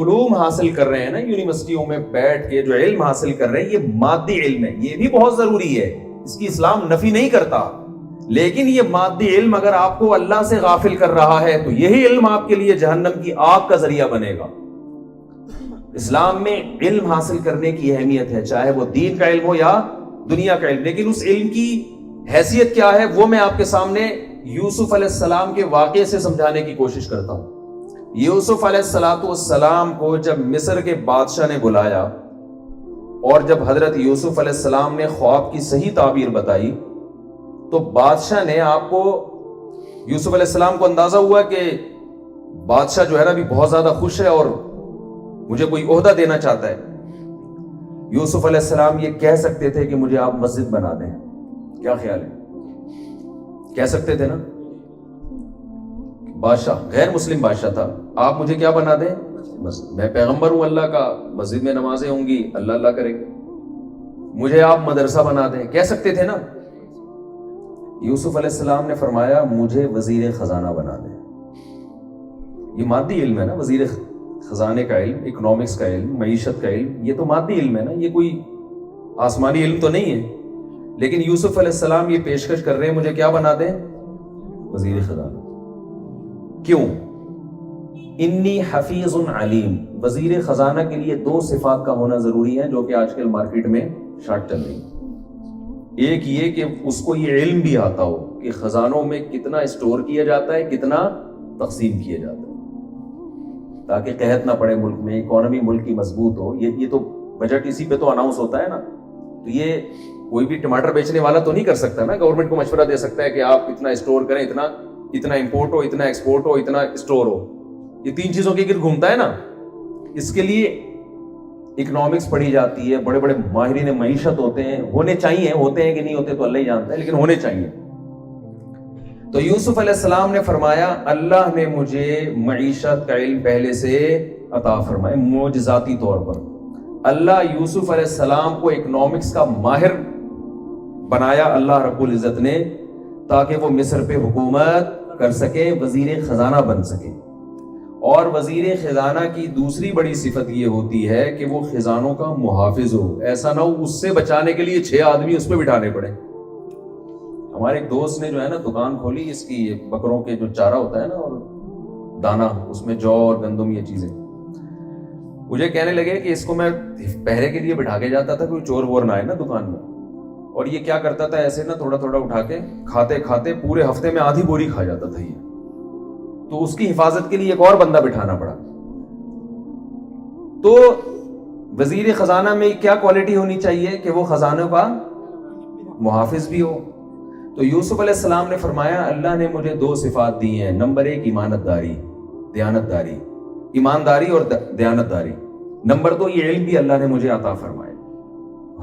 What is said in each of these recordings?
علوم حاصل کر رہے ہیں نا یونیورسٹیوں میں بیٹھ کے جو علم حاصل کر رہے ہیں یہ مادی علم ہے, یہ بھی بہت ضروری ہے, اس کی اسلام نفی نہیں کرتا, لیکن یہ مادی علم اگر آپ کو اللہ سے غافل کر رہا ہے تو یہی علم آپ کے لیے جہنم کی آگ کا ذریعہ بنے گا. اسلام میں علم حاصل کرنے کی اہمیت ہے, چاہے وہ دین کا علم ہو یا دنیا کا علم, لیکن اس علم کی حیثیت کیا ہے وہ میں آپ کے سامنے یوسف علیہ السلام کے واقعے سے سمجھانے کی کوشش کرتا ہوں. یوسف علیہ السلام کو جب مصر کے بادشاہ نے بلایا اور جب حضرت یوسف علیہ السلام نے خواب کی صحیح تعبیر بتائی تو بادشاہ نے آپ کو, یوسف علیہ السلام کو اندازہ ہوا کہ بادشاہ جو ہے نا بھی بہت زیادہ خوش ہے اور مجھے کوئی عہدہ دینا چاہتا ہے. یوسف علیہ السلام یہ کہہ سکتے تھے کہ مجھے آپ مسجد بنا دیں, کیا خیال ہے؟ کہہ سکتے تھے نا, بادشاہ غیر مسلم بادشاہ تھا, آپ مجھے کیا بنا دیں مسجد, میں پیغمبر ہوں اللہ کا, مسجد میں نمازیں ہوں گی, اللہ اللہ کرے گا, مجھے آپ مدرسہ بنا دیں, کہہ سکتے تھے نا. یوسف علیہ السلام نے فرمایا مجھے وزیر خزانہ بنا دیں. یہ مادی علم ہے نا, وزیر خزانے کا علم, اکنامکس کا علم, معیشت کا علم, یہ تو مادی علم ہے نا, یہ کوئی آسمانی علم تو نہیں ہے. لیکن یوسف علیہ السلام یہ پیشکش کر رہے ہیں مجھے کیا بنا دیں, وزیر خزانہ. کیوں؟ انی حفیظ علیم. وزیر خزانہ کے لیے دو صفات کا ہونا ضروری ہے جو کہ آج کل مارکیٹ میں شارٹ چل رہی ہیں. ایک یہ کہ اس کو یہ علم بھی آتا ہو کہ خزانوں میں کتنا اسٹور کیا جاتا ہے, کتنا تقسیم کیا جاتا ہے, تاکہ قحط نہ پڑے ملک میں, اکانومی ملک کی مضبوط ہو. یہ تو بجٹ اسی پہ تو اناؤنس ہوتا ہے نا, تو یہ کوئی بھی ٹماٹر بیچنے والا تو نہیں کر سکتا نا, گورنمنٹ کو مشورہ دے سکتا ہے کہ آپ اتنا اسٹور کریں, اتنا امپورٹ ہو, اتنا ایکسپورٹ ہو, اتنا اسٹور ہو. یہ تین چیزوں کے گرد گھومتا ہے نا. اس کے لیے اکنامکس پڑھی جاتی ہے, بڑے بڑے ماہرین معیشت ہوتے ہیں, ہونے چاہیے, ہوتے ہیں کہ نہیں ہوتے تو اللہ ہی جانتا ہے, لیکن ہونے چاہیے. تو یوسف علیہ السلام نے فرمایا اللہ نے مجھے معیشت کا علم پہلے سے عطا فرمائے معجزاتی طور پر. اللہ یوسف علیہ السلام کو اکنامکس کا ماہر بنایا اللہ رب العزت نے, تاکہ وہ مصر پہ حکومت کر سکے, وزیر خزانہ بن سکے. اور وزیر خزانہ کی دوسری بڑی صفت یہ ہوتی ہے کہ وہ خزانوں کا محافظ ہو. ایسا نہ ہو اس سے بچانے کے لیے 6 آدمی اس پہ بٹھانے پڑے. ہمارے ایک دوست نے جو ہے نا دکان کھولی, اس کی بکروں کے جو چارہ ہوتا ہے نا اور دانا, اس میں جو اور گندم یہ چیزیں, مجھے کہنے لگے کہ اس کو میں پہرے کے لیے بٹھا کے جاتا تھا, کوئی چور وور نہ آئے نا دکان میں. اور یہ کیا کرتا تھا, ایسے نا تھوڑا تھوڑا اٹھا کے کھاتے کھاتے پورے ہفتے میں آدھی بوری کھا جاتا تھا یہ. تو اس کی حفاظت کے لیے ایک اور بندہ بٹھانا پڑا. تو وزیر خزانہ میں کیا کوالٹی ہونی چاہیے کہ وہ خزانوں کا محافظ بھی ہو. تو یوسف علیہ السلام نے فرمایا اللہ نے مجھے 2 صفات دی ہیں. نمبر 1 ایمانت داری, دیانت داری, ایمانداری اور دیانت داری. نمبر 2 یہ علم بھی اللہ نے مجھے عطا فرمایا.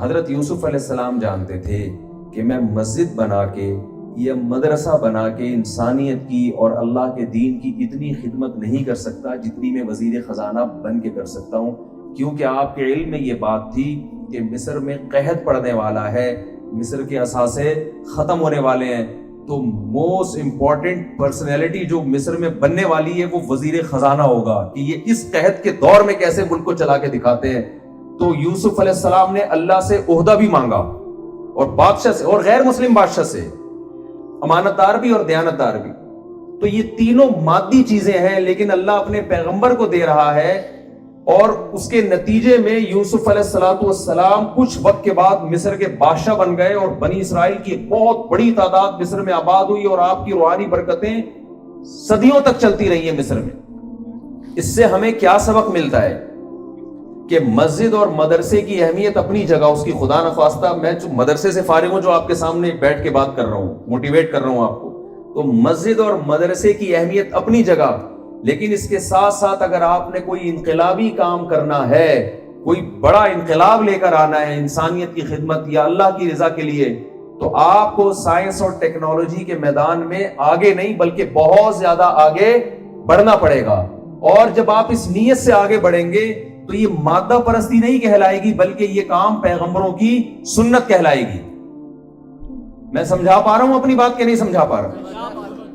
حضرت یوسف علیہ السلام جانتے تھے کہ میں مسجد بنا کے یا مدرسہ بنا کے انسانیت کی اور اللہ کے دین کی اتنی خدمت نہیں کر سکتا جتنی میں وزیر خزانہ بن کے کر سکتا ہوں, کیونکہ آپ کے علم میں یہ بات تھی کہ مصر میں قحط پڑنے والا ہے, مصر کے اثاثے ختم ہونے والے ہیں, تو موسٹ امپورٹنٹ پرسنالٹی جو مصر میں بننے والی ہے وہ وزیر خزانہ ہوگا کہ یہ اس قحط کے دور میں کیسے ملک کو چلا کے دکھاتے ہیں. تو یوسف علیہ السلام نے اللہ سے عہدہ بھی مانگا, اور بادشاہ سے, اور غیر مسلم بادشاہ سے, امانت دار بھی اور دیانت دار بھی. تو یہ تینوں مادی چیزیں ہیں, لیکن اللہ اپنے پیغمبر کو دے رہا ہے, اور اس کے نتیجے میں یوسف علیہ السلام کچھ وقت کے بعد مصر کے بادشاہ بن گئے, اور بنی اسرائیل کی بہت بڑی تعداد مصر میں آباد ہوئی, اور آپ کی روحانی برکتیں صدیوں تک چلتی رہی ہیں مصر میں. اس سے ہمیں کیا سبق ملتا ہے کہ مسجد اور مدرسے کی اہمیت اپنی جگہ, اس کی خدا نخواستہ میں مدرسے سے فارغ ہوں جو آپ کے سامنے بیٹھ کے بات کر رہا ہوں, موٹیویٹ کر رہا ہوں آپ کو, تو مسجد اور مدرسے کی اہمیت اپنی جگہ, لیکن اس کے ساتھ ساتھ اگر آپ نے کوئی انقلابی کام کرنا ہے, کوئی بڑا انقلاب لے کر آنا ہے انسانیت کی خدمت یا اللہ کی رضا کے لیے, تو آپ کو سائنس اور ٹیکنالوجی کے میدان میں آگے نہیں بلکہ بہت زیادہ آگے بڑھنا پڑے گا. اور جب آپ اس نیت سے آگے بڑھیں گے تو یہ مادہ پرستی نہیں کہلائے گی, بلکہ یہ کام پیغمبروں کی سنت کہلائے گی. میں سمجھا پا رہا ہوں اپنی بات کہ نہیں سمجھا پا رہا؟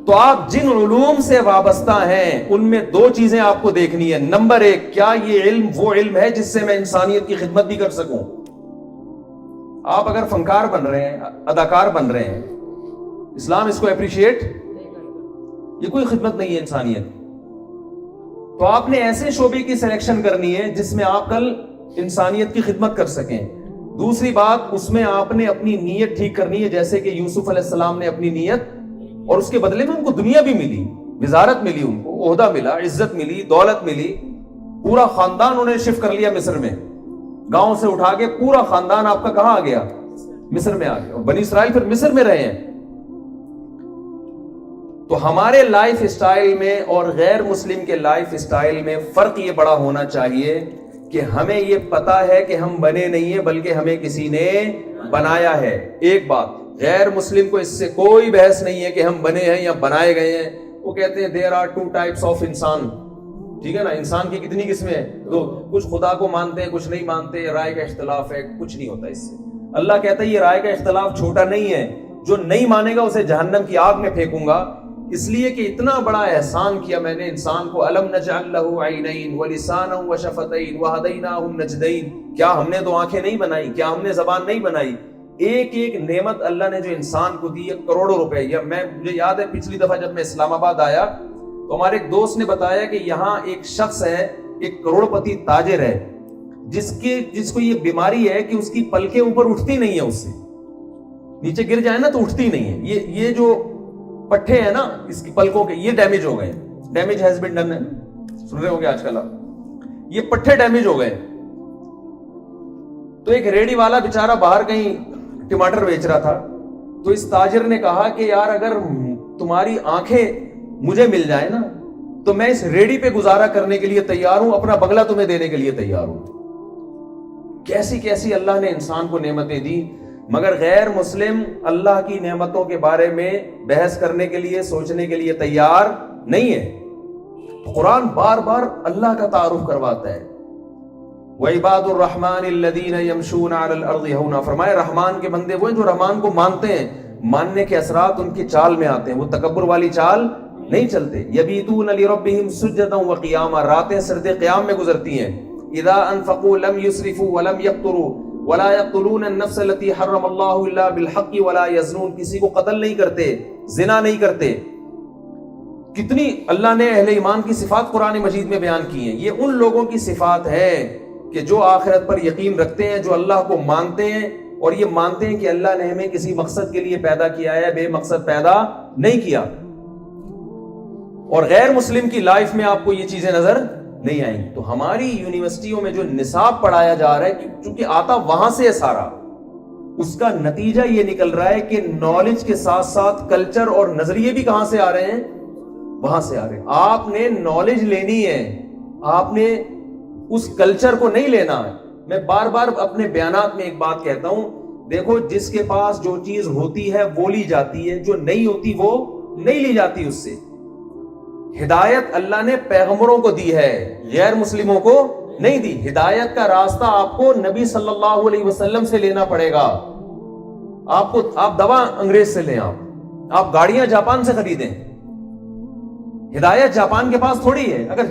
تو آپ جن علوم سے وابستہ ہیں ان میں دو چیزیں آپ کو دیکھنی ہے. نمبر ایک, کیا یہ علم وہ علم ہے جس سے میں انسانیت کی خدمت بھی کر سکوں؟ آپ اگر فنکار بن رہے ہیں, اداکار بن رہے ہیں, اسلام اس کو اپریشیٹ, یہ کوئی خدمت نہیں ہے انسانیت. تو آپ نے ایسے شعبے کی سلیکشن کرنی ہے جس میں آپ کل انسانیت کی خدمت کر سکیں. دوسری بات, اس میں آپ نے اپنی نیت ٹھیک کرنی ہے, جیسے کہ یوسف علیہ السلام نے اپنی نیت, اور اس کے بدلے میں ان کو دنیا بھی ملی, وزارت ملی, ان کو عہدہ ملا, عزت ملی, دولت ملی, پورا خاندان انہوں نے شفٹ کر لیا مصر میں, گاؤں سے اٹھا کے پورا خاندان آپ کا کہاں آ گیا؟ مصر میں آ گیا, اور بنی اسرائیل پھر مصر میں رہے ہیں. تو ہمارے لائف اسٹائل میں اور غیر مسلم کے لائف اسٹائل میں فرق یہ بڑا ہونا چاہیے کہ ہمیں یہ پتا ہے کہ ہم بنے نہیں ہیں, بلکہ ہمیں کسی نے بنایا ہے. ایک بات, غیر مسلم کو اس سے کوئی بحث نہیں ہے کہ ہم بنے ہیں یا بنائے گئے ہیں. وہ کہتے ہیں there are two types of انسان, ٹھیک ہے نا, انسان کی کتنی قسمیں ہیں؟ دو. کچھ خدا کو مانتے ہیں, کچھ نہیں مانتے, رائے کا اختلاف ہے, کچھ نہیں ہوتا اس سے. اللہ کہتا ہے یہ رائے کا اختلاف چھوٹا نہیں ہے, جو نہیں مانے گا اسے جہنم کی آگ میں پھینکوں گا, اس لیے کہ اتنا بڑا احسان کیا میں نے انسان کو. الم نجعل له عینین ولسانا وشفتین وہدیناہ النجدین, کیا ہم نے دو آنکھیں نہیں بنائی؟ کیا ہم نے زبان نہیں بنائی؟ ایک ایک نعمت اللہ نے جو انسان کو دی ہے, کروڑوں روپے. یا مجھے یاد ہے پچھلی دفعہ جب میں اسلام آباد آیا تو ہمارے ایک دوست نے بتایا کہ یہاں ایک شخص ہے, ایک کروڑ پتی تاجر ہے, جس کو یہ بیماری ہے کہ اس کی پلکیں اوپر اٹھتی نہیں ہے, اس سے نیچے گر جائے نا تو اٹھتی نہیں ہے. یہ جو پٹھے ہیں نا اس کی پلکوں کے, یہ ڈیمیج ہو گئے. ڈیمیج ہیز بین ڈن ہے, سن رہے ہوں گے آج کل آپ, یہ پٹھے ڈیمیج ہو گئے. تو ایک ریڑی والا بیچارہ باہر کہیں ٹماٹر بیچ رہا تھا, تو اس تاجر نے کہا کہ یار اگر تمہاری آنکھیں مجھے مل جائے نا تو میں اس ریڑی پہ گزارا کرنے کے لیے تیار ہوں, اپنا بنگلہ تمہیں دینے کے لیے تیار ہوں. کیسی کیسی اللہ نے انسان کو نعمتیں دی, مگر غیر مسلم اللہ کی نعمتوں کے بارے میں بحث کرنے کے لیے, سوچنے کے لیے تیار نہیں ہے. قرآن بار بار اللہ کا تعارف کرواتا ہے. وَعِبَادُ الرَّحْمَنِ الَّذِينَ يَمْشُونَ عَلَى الْأَرْضِ هَوْنًا, فرمایا رحمان کے بندے وہ ہیں جو رحمان کو مانتے ہیں. ماننے کے اثرات ان کی چال میں آتے ہیں, وہ تکبر والی چال نہیں چلتے. يَبِيتُونَ لِرَبِّهِمْ سُجَّدًا وَقِيَامًا, راتیں سرد قیام میں گزرتی ہیں. إِذَا أَنفَقُوا لَمْ يُسْرِفُوا وَلَمْ يَقْتُرُوا وَلَا يَقْتُلُونَ النَّفْسَ الَّتِي حَرَّمَ اللَّهُ إِلَّا بِالْحَقِّ وَلَا يَزْنُونَ, کسی کو قتل نہیں کرتے, زنا نہیں کرتے. کتنی اللہ نے اہل ایمان کی صفات قرآن مجید میں بیان کی ہیں. یہ ان لوگوں کی صفات ہے کہ جو آخرت پر یقین رکھتے ہیں, جو اللہ کو مانتے ہیں, اور یہ مانتے ہیں کہ اللہ نے ہمیں کسی مقصد کے لیے پیدا کیا ہے, بے مقصد پیدا نہیں کیا. اور غیر مسلم کی لائف میں آپ کو یہ چیزیں نظر نہیں آئیں. تو ہماری یونیورسٹیوں میں جو نصاب پڑھایا جا رہا ہے, چونکہ آتا وہاں سے ہے سارا, اس کا نتیجہ یہ نکل رہا ہے کہ نالج کے ساتھ ساتھ کلچر اور نظریے بھی کہاں سے آ رہے ہیں؟ وہاں سے آ رہے ہیں. آپ نے نالج لینی ہے, آپ نے اس کلچر کو نہیں لینا. میں بار بار اپنے بیانات میں ایک بات کہتا ہوں, دیکھو جس کے پاس جو چیز ہوتی ہے وہ لی جاتی ہے, جو نہیں ہوتی وہ نہیں لی جاتی. اس سے ہدایت اللہ نے پیغمبروں کو دی ہے, غیر مسلموں کو نہیں دی. ہدایت کا راستہ آپ کو نبی صلی اللہ علیہ وسلم سے لینا پڑے گا. آپ دوا انگریز سے لیں, آپ گاڑیاں جاپان سے خریدیں. ہدایت جاپان کے پاس تھوڑی ہے. اگر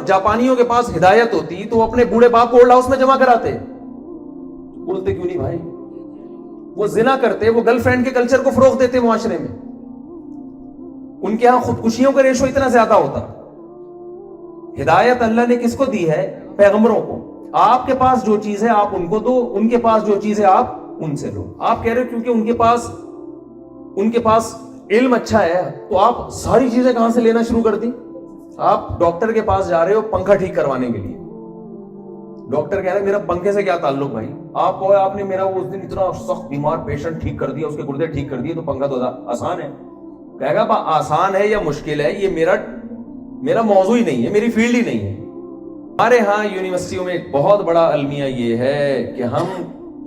جاپانیوں کے پاس ہدایت ہوتی تو وہ اپنے بوڑھے باپ کو اولڈ ہاؤس میں جمع کراتے. بولتے کیوں نہیں بھائی؟ وہ زنا کرتے, وہ گرل فرینڈ کے کلچر کو فروغ دیتے معاشرے میں. ان کے ہاں خودکشیوں کا ریشو اتنا زیادہ ہوتا. ہدایت اللہ نے کس کو دی ہے؟ پیغمبروں کو. آپ کے پاس جو چیز ہے آپ ان کو دو, ان کے پاس جو چیز ہے آپ ان سے لو. آپ کہہ رہے ہو کیونکہ ان کے پاس علم اچھا ہے تو آپ ساری چیزیں کہاں سے لینا شروع کر دی. آپ ڈاکٹر کے پاس جا رہے ہو پنکھا ٹھیک کروانے کے لیے, ڈاکٹر کہہ رہا ہے میرا پنکھے سے کیا تعلق بھائی. آپ کہو آپ نے میرا اس دن اتنا سخت بیمار پیشنٹ ٹھیک کر دیا, اس کے گردے ٹھیک کر دیے, تو پنکھا تو آسان ہے. کہے گا آسان ہے یا مشکل ہے, یہ میرا موضوع ہی نہیں ہے, میری فیلڈ ہی نہیں ہے. ہمارے ہاں یونیورسٹیوں میں ایک بہت بڑا المیہ یہ ہے کہ ہم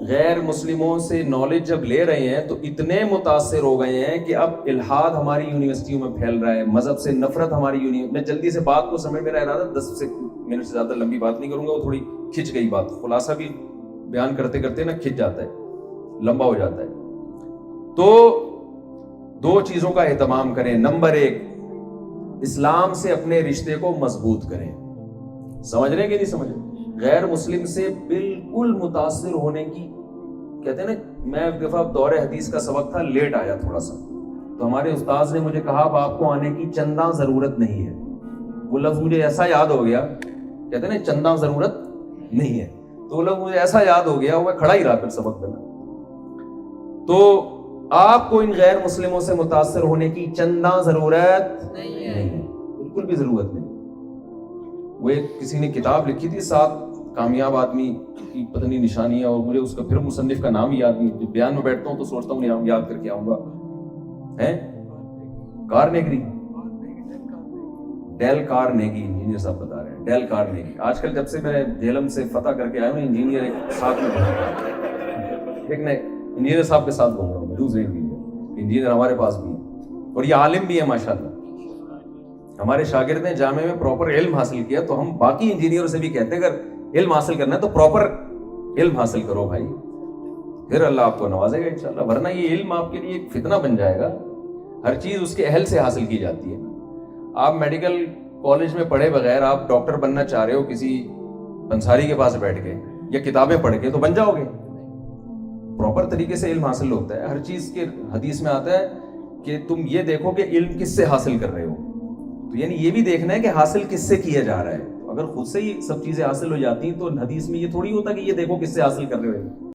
غیر مسلموں سے نالج جب لے رہے ہیں تو اتنے متاثر ہو گئے ہیں کہ اب الحاد ہماری یونیورسٹیوں میں پھیل رہا ہے, مذہب سے نفرت ہماری میں جلدی سے بات کو سمجھ, میرا ارادہ 10 منٹ سے زیادہ لمبی بات نہیں کروں گا, وہ تھوڑی کھچ گئی بات, خلاصہ بھی بیان کرتے کرتے نا کھچ جاتا ہے, لمبا ہو جاتا ہے. تو دو چیزوں کا اہتمام کریں. نمبر 1, اسلام سے اپنے رشتے کو مضبوط کریں. سمجھ رہے ہیں کہ نہیں سمجھ رہے؟ غیر مسلم سے بالکل متاثر ہونے کی, کہتے ہیں نا, میں ایک دفعہ دور حدیث کا سبق تھا, لیٹ آیا تھوڑا سا, تو ہمارے استاذ نے مجھے کہا اب آپ کو آنے کی چنداں ضرورت نہیں ہے. وہ لفظ مجھے ایسا یاد ہو گیا, کہتے ہیں نا چنداں ضرورت نہیں ہے, تو وہ لفظ مجھے ایسا یاد ہو گیا, وہ میں کھڑا ہی رہا پھر سبق میں. تو آپ کو ان غیر مسلموں سے متاثر ہونے کی چنداں ضرورت نہیں ہے, بالکل بھی ضرورت نہیں. وہ ایک کسی نے کتاب لکھی تھی 7 کامیاب آدمی کی پتہ نہیں نشانیاں, اور مجھے اس کا پھر مصنف کا نام یاد نہیں. جب بیان میں بیٹھتا ہوں تو سوچتا ہوں یاد کر کے آؤں گا. کارنیگی, ڈیل کارنیگی, انجینئر صاحب بتا رہے ہیں, ڈیل کارنیگی. آج کل جب سے میں جیلم سے فتح کر کے آیا ہوں, انجینئر ایک ساتھ میں ایک نئے انجینئر صاحب کے ساتھ گھوم رہا ہوں, دوسرے انجینئر ہمارے پاس بھی ہیں, اور یہ عالم بھی ہے ماشاءاللہ. ہمارے شاگرد نے جامعہ میں پراپر علم حاصل کیا, تو ہم باقی انجینئروں سے بھی کہتے ہیں اگر علم حاصل کرنا ہے تو پراپر علم حاصل کرو بھائی, پھر اللہ آپ کو نوازے گا انشاءاللہ. ورنہ یہ علم آپ کے لیے ایک فتنہ بن جائے گا. ہر چیز اس کے اہل سے حاصل کی جاتی ہے. آپ میڈیکل کالج میں پڑھے بغیر آپ ڈاکٹر بننا چاہ رہے ہو کسی پنساری کے پاس بیٹھ کے یا کتابیں پڑھ کے, تو بن جاؤ گے. پراپر طریقے سے علم حاصل ہوتا ہے. ہر چیز کے حدیث میں آتا ہے کہ تم یہ دیکھو کہ علم کس سے حاصل کر رہے ہو, تو یعنی یہ بھی دیکھنا ہے کہ حاصل کس سے کیا جا رہا ہے. اگر خود سے ہی سب چیزیں حاصل ہو جاتی ہیں تو حدیث میں یہ تھوڑی ہوتا کہ یہ دیکھو کس سے حاصل کر رہے ہو.